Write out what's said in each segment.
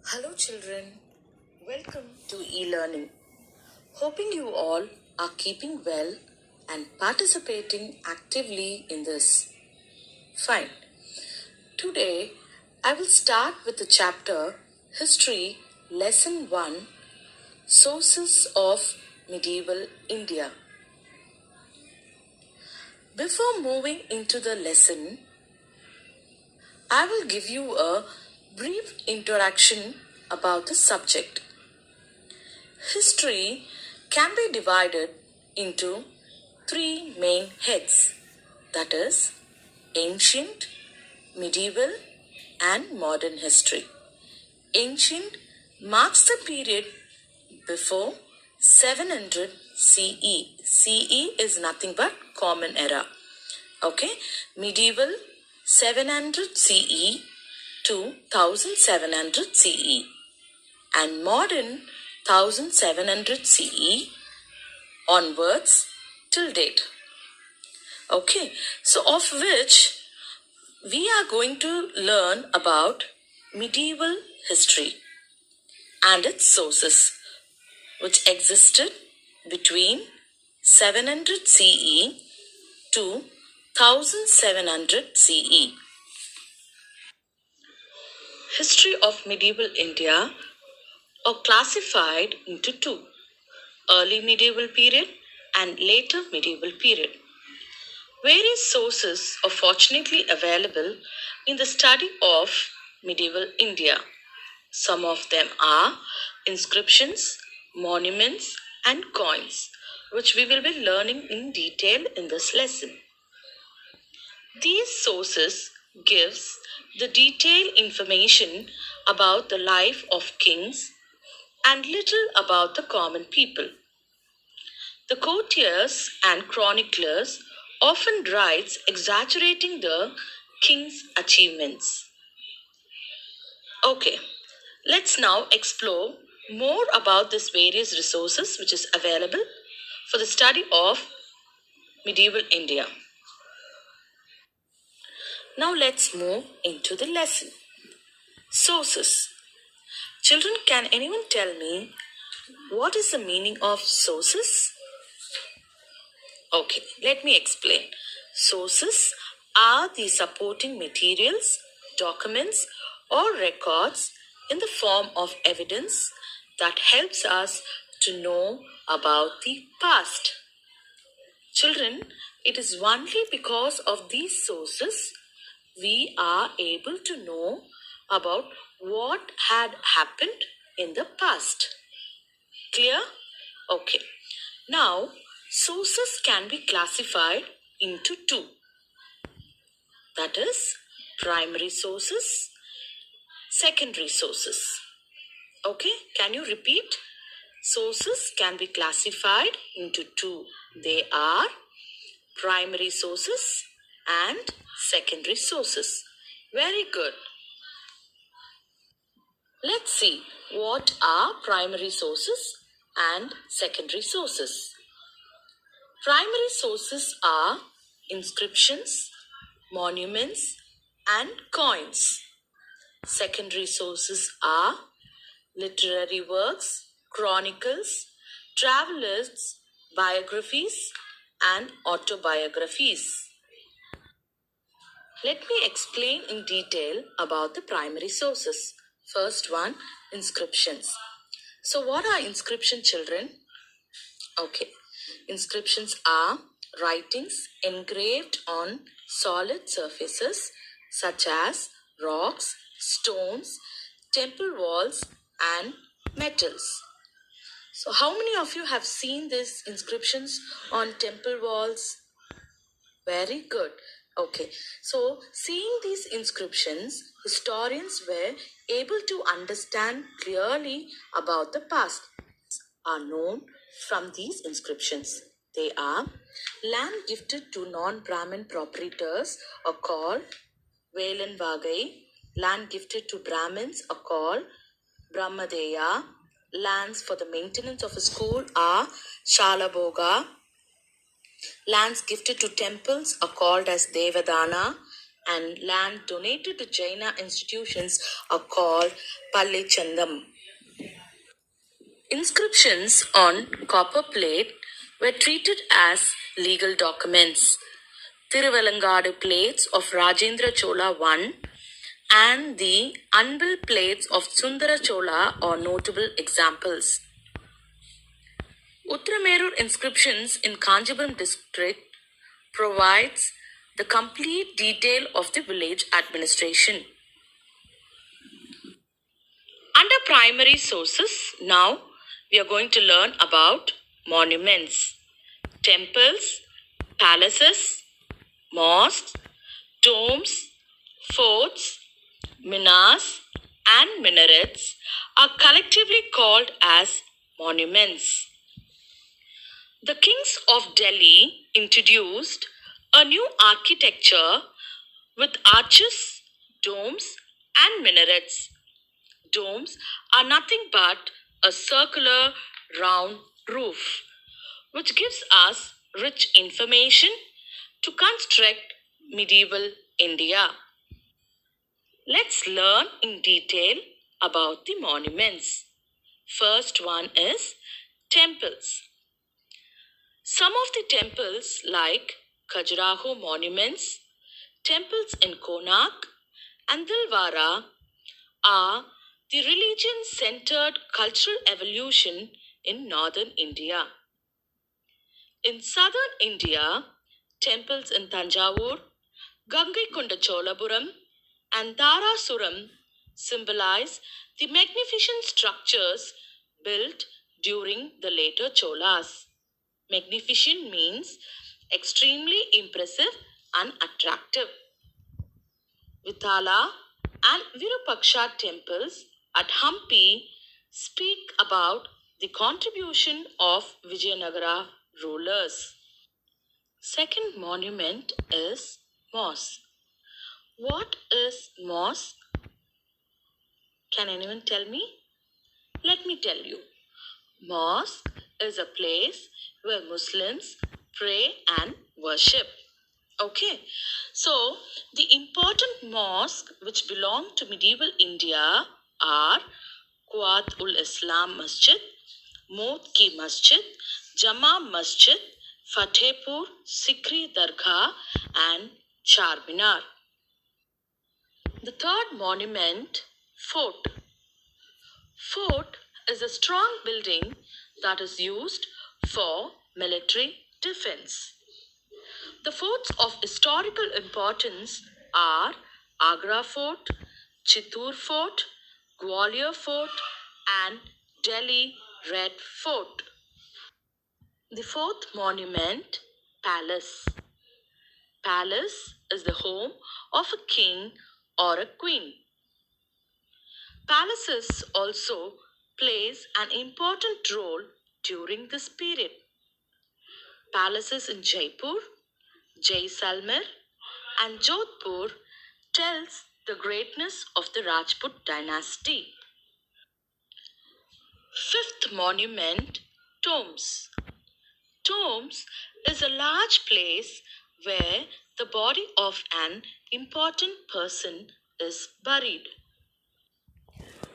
Hello, children. Welcome to e-learning. Hoping you all are keeping well and participating actively in this. Fine. Today, I will start with the chapter History, Lesson 1 Sources of Medieval India. Before moving into the lesson, I will give you a brief introduction about the subject. History can be divided into three main heads, that is, ancient, medieval, and modern history. Ancient marks the period before 700 CE. CE is nothing but Common Era. Okay, medieval 700 CE to 1700 CE, and modern 1700 CE onwards till date. Okay, so of which we are going to learn about medieval history and its sources, which existed between 700 CE to 1700 CE. History of medieval India are classified into two: early medieval period and later medieval period. Various sources are fortunately available in the study of medieval India. Some of them are inscriptions, monuments, and coins, which we will be learning in detail in this lesson. These sources gives the detailed information about the life of kings and little about the common people. The courtiers and chroniclers often writes exaggerating the king's achievements. Okay, let's now explore more about these various resources which is available for the study of medieval India. Now let's move into the lesson. Sources. Children, can anyone tell me what is the meaning of sources? Okay, let me explain. Sources are the supporting materials, documents, or records in the form of evidence that helps us to know about the past. Children, it is only because of these sources we are able to know about what had happened in the past. Clear? Okay. Now, sources can be classified into two. That is, primary sources, secondary sources. Okay, can you repeat? Sources can be classified into two. They are primary sources and secondary sources. Very good. Let's see what are primary sources and secondary sources. Primary sources are inscriptions, monuments, and coins. Secondary sources are literary works, chronicles, travelers' biographies, and autobiographies. Let me explain in detail about the primary sources. First one, inscriptions. So what are inscription, children? Okay. Inscriptions are writings engraved on solid surfaces such as rocks, stones, temple walls, and metals. So, how many of you have seen these inscriptions on temple walls? Very good. Okay, so seeing these inscriptions, historians were able to understand clearly about the past. Are known from these inscriptions. They are: land gifted to non-Brahmin proprietors are called Velan Vagai, land gifted to Brahmins are called Brahmadeya, lands for the maintenance of a school are Shalabhoga, lands gifted to temples are called as Devadana, and land donated to Jaina institutions are called Pallechandam. Inscriptions on copper plate were treated as legal documents. Tiruvalangadu plates of Rajendra Chola I and the unbuilt plates of Sundara Chola are notable examples. Uttaramerur inscriptions in Kanjipuram district provides the complete detail of the village administration. Under primary sources, now we are going to learn about monuments, temples, palaces, mosques, tombs, forts, minars, and minarets are collectively called as monuments. The kings of Delhi introduced a new architecture with arches, domes, and minarets. Domes are nothing but a circular round roof, which gives us rich information to construct medieval India. Let's learn in detail about the monuments. First one is temples. Some of the temples, like Khajuraho monuments, temples in Konark and Dilwara, are the religion centered cultural evolution in northern India. In southern India, temples in Tanjavur, Gangaikonda Cholapuram, and Tarasuram symbolize the magnificent structures built during the later Cholas. Magnificent means extremely impressive and attractive. Vithala and Virupaksha temples at Hampi speak about the contribution of Vijayanagara rulers. Second monument is mosque. What is mosque? Can anyone tell me? Let me tell you. Mosque is a place where Muslims pray and worship. Okay, so the important mosques which belong to medieval India are Quwat ul Islam Masjid, Mot Ki Masjid, Jama Masjid, Fatehpur, Sikri Dargah, and Charminar. The third monument, fort. Fort is a strong building that is used for military defense. The forts of historical importance are Agra Fort, Chittoor Fort, Gwalior Fort, and Delhi Red Fort. The fourth monument, Palace. Palace is the home of a king or a queen. Palaces also plays an important role during this period. Palaces in Jaipur, Jaisalmer, and Jodhpur tells the greatness of the Rajput dynasty. Fifth monument, tombs. Tombs is a large place where the body of an important person is buried.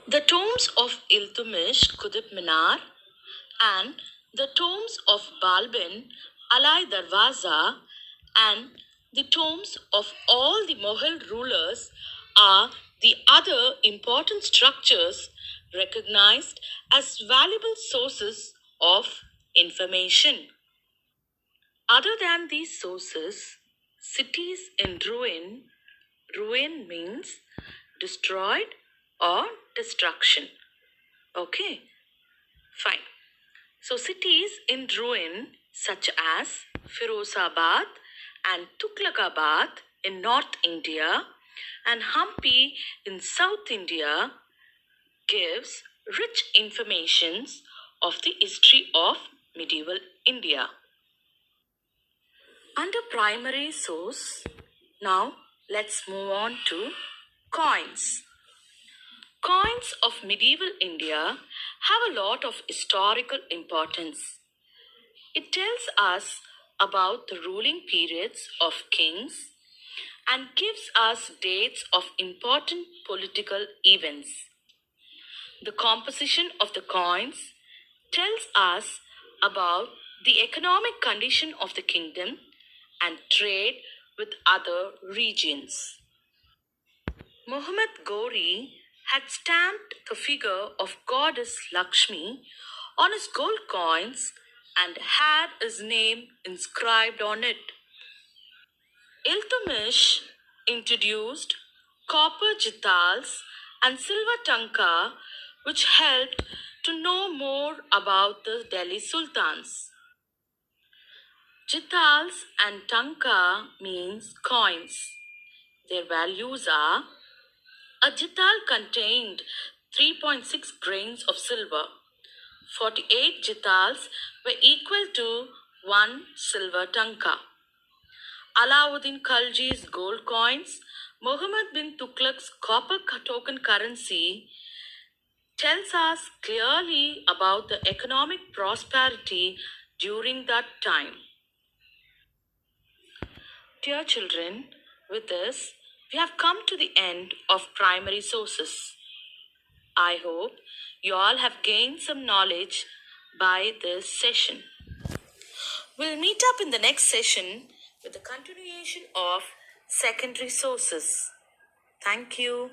The tombs of Iltutmish Qutb Minar and the tombs of Balbin Alai Darwaza and the tombs of all the Mughal rulers are the other important structures recognized as valuable sources of information. Other than these sources, cities in ruin means destroyed or destruction. Okay, fine. So, cities in ruin such as Firozabad and Tughlaqabad in North India and Hampi in South India gives rich informations of the history of medieval India. Under primary source, now let's move on to coins. Coins of medieval India have a lot of historical importance. It tells us about the ruling periods of kings and gives us dates of important political events. The composition of the coins tells us about the economic condition of the kingdom and trade with other regions. Muhammad Ghori had stamped the figure of goddess Lakshmi on his gold coins and had his name inscribed on it. Iltutmish introduced copper jitals and silver tanka, which helped to know more about the Delhi sultans. Jitals and tanka means coins. Their values are: a jital contained 3.6 grains of silver. 48 jitals were equal to 1 silver tanka. Alauddin Khalji's gold coins, Muhammad bin Tughlaq's copper token currency tells us clearly about the economic prosperity during that time. Dear children, with this, we have come to the end of primary sources. I hope you all have gained some knowledge by this session. We'll meet up in the next session with the continuation of secondary sources. Thank you.